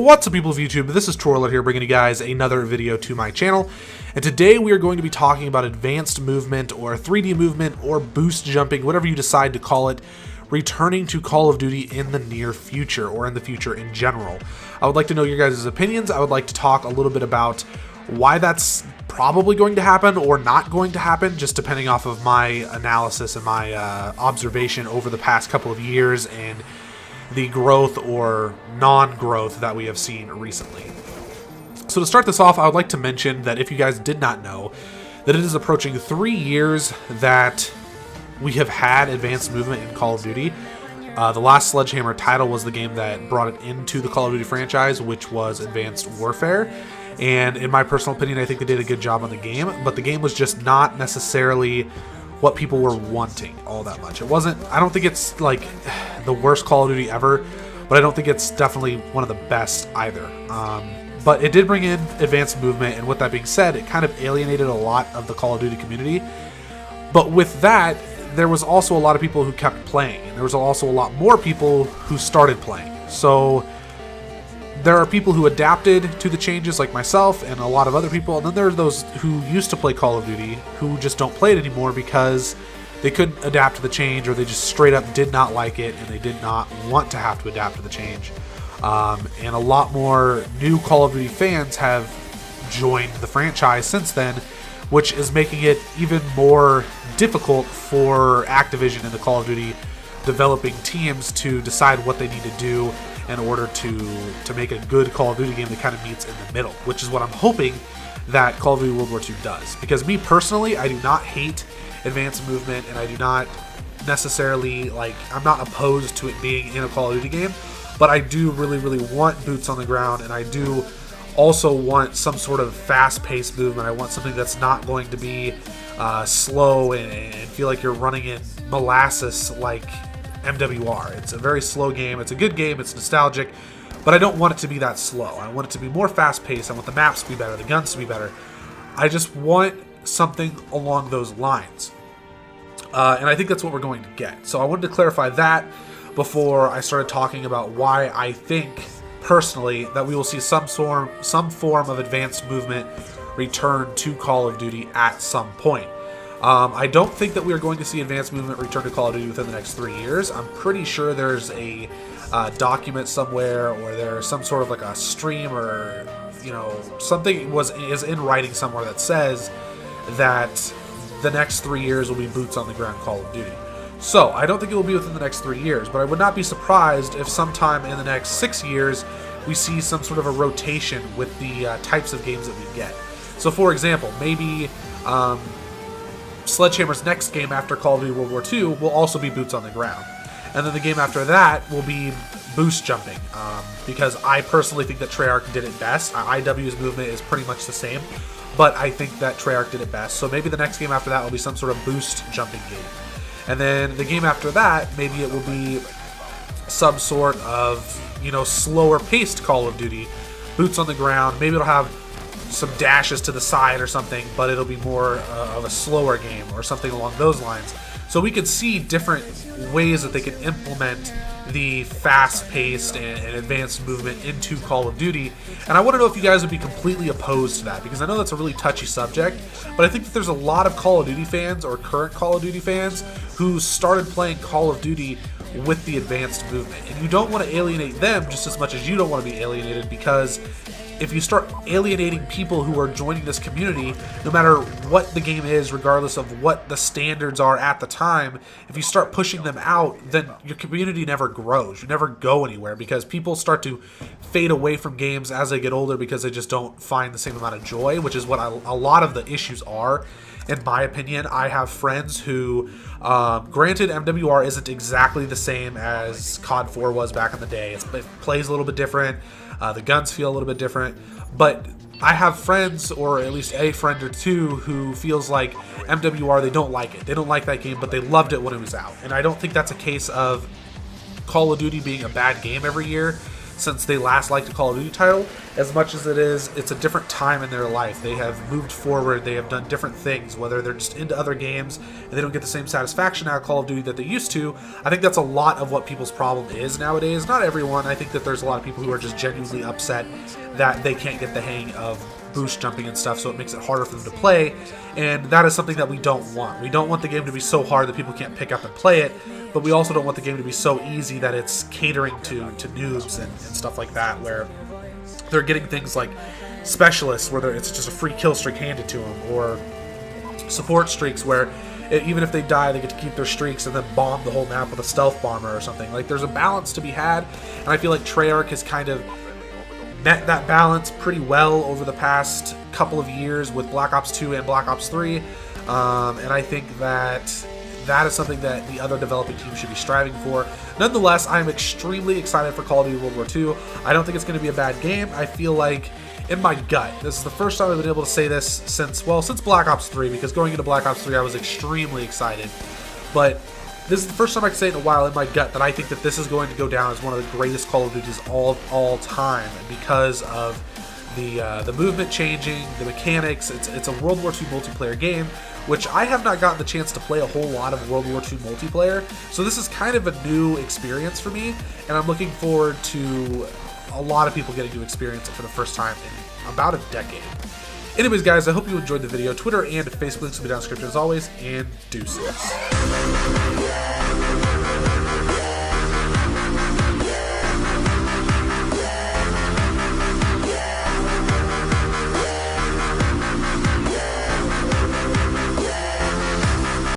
What's up, people of YouTube? This is Troller here, bringing you guys another video to my channel. And today we are going to be talking about advanced movement, or 3D movement, or boost jumping, whatever you decide to call it, returning to Call of Duty in the near future, or in the future in general. I would like to know your guys' opinions. I would like to talk a little bit about why that's probably going to happen or not going to happen, just depending off of my analysis and my observation over the past couple of years and the growth or non-growth that we have seen recently. So to start this off, I would like to mention that if you guys did not know, that it is approaching 3 years that we have had advanced movement in Call of Duty. The last Sledgehammer title was the game that brought it into the Call of Duty franchise, which was Advanced Warfare. And in my personal opinion, I think they did a good job on the game, but the game was just not necessarily what people were wanting all that much. It wasn't, I don't think it's like the worst Call of Duty ever, but I don't think it's definitely one of the best either. But it did bring in advanced movement, and with that being said, it kind of alienated a lot of the Call of Duty community. But with that, there was also a lot of people who kept playing, and there was also a lot more people who started playing. So there are people who adapted to the changes, like myself and a lot of other people, and then there are those who used to play Call of Duty who just don't play it anymore because they couldn't adapt to the change, or they just straight up did not like it and they did not want to have to adapt to the change. And a lot more new Call of Duty fans have joined the franchise since then, which is making it even more difficult for Activision and the Call of Duty developing teams to decide what they need to do in order to make a good Call of Duty game that kind of meets in the middle, which is what I'm hoping that Call of Duty World War II does. Because me personally, I do not hate advanced movement, and I do not necessarily, I'm not opposed to it being in a Call of Duty game, but I do really want boots on the ground, and I do also want some sort of fast-paced movement. I want something that's not going to be slow and feel like you're running in molasses like MWR. It's a very slow game. It's a good game. It's nostalgic, but I don't want it to be that slow. I want it to be more fast-paced. I want the maps to be better, the guns to be better. I just want something along those lines. And I think that's what we're going to get. So I wanted to clarify that before I started talking about why I think, personally, that we will see some form of advanced movement return to Call of Duty at some point. I don't think that we are going to see advanced movement return to Call of Duty within the next 3 years. I'm pretty sure there's a document somewhere, or there's some sort of like a stream, or something is in writing somewhere that says that the next 3 years will be boots on the ground Call of Duty. So I don't think it will be within the next 3 years, but I would not be surprised if sometime in the next 6 years we see some sort of a rotation with the types of games that we get. So for example, maybe Sledgehammer's next game after Call of Duty World War II will also be boots on the ground. And then the game after that will be boost jumping, because I personally think that Treyarch did it best. IW's movement is pretty much the same, but I think that Treyarch did it best. So maybe the next game after that will be some sort of boost jumping game. And then the game after that, maybe it will be some sort of, slower paced Call of Duty, boots on the ground. Maybe it'll have some dashes to the side or something, but it'll be more of a slower game or something along those lines. So we could see different ways that they can implement the fast-paced and advanced movement into Call of Duty. And I want to know if you guys would be completely opposed to that, because I know that's a really touchy subject, but I think that there's a lot of Call of Duty fans, or current Call of Duty fans, who started playing Call of Duty with the advanced movement. And you don't want to alienate them just as much as you don't want to be alienated, because if you start alienating people who are joining this community, no matter what the game is, regardless of what the standards are at the time, if you start pushing them out, then your community never grows. You never go anywhere, because people start to fade away from games as they get older because they just don't find the same amount of joy, which is what a lot of the issues are. In my opinion, I have friends who, granted, MWR isn't exactly the same as COD 4 was back in the day. It plays a little bit different. The guns feel a little bit different, but I have friends, or at least a friend or two, who feels like MWR, they don't like it. They don't like that game, but they loved it when it was out. And I don't think that's a case of Call of Duty being a bad game every year, since they last liked a Call of Duty title, as much as it's a different time in their life. They have moved forward, they have done different things, whether they're just into other games and they don't get the same satisfaction out of Call of Duty that they used to. I think that's a lot of what people's problem is nowadays. Not everyone. I think that there's a lot of people who are just genuinely upset that they can't get the hang of boost jumping and stuff, so it makes it harder for them to play, and that is something that we don't want. We don't want the game to be so hard that people can't pick up and play it, but we also don't want the game to be so easy that it's catering to noobs and stuff like that, where they're getting things like specialists where it's just a free kill streak handed to them, or support streaks where even if they die, they get to keep their streaks and then bomb the whole map with a stealth bomber or something. Like, there's a balance to be had, and I feel like Treyarch has kind of met that balance pretty well over the past couple of years with Black Ops 2 and Black Ops 3, and I think that is something that the other developing teams should be striving for. Nonetheless, I am extremely excited for Call of Duty World War II. I don't think it's going to be a bad game. I feel like, in my gut, this is the first time I've been able to say this since Black Ops 3, because going into Black Ops 3 I was extremely excited, but this is the first time I can say it in a while in my gut that I think that this is going to go down as one of the greatest Call of Duties all time, because of the movement changing, the mechanics. It's a World War II multiplayer game, which I have not gotten the chance to play a whole lot of World War II multiplayer, so this is kind of a new experience for me, and I'm looking forward to a lot of people getting to experience it for the first time in about a decade. Anyways, guys, I hope you enjoyed the video. Twitter and Facebook links will be down in the description as always, and deuces.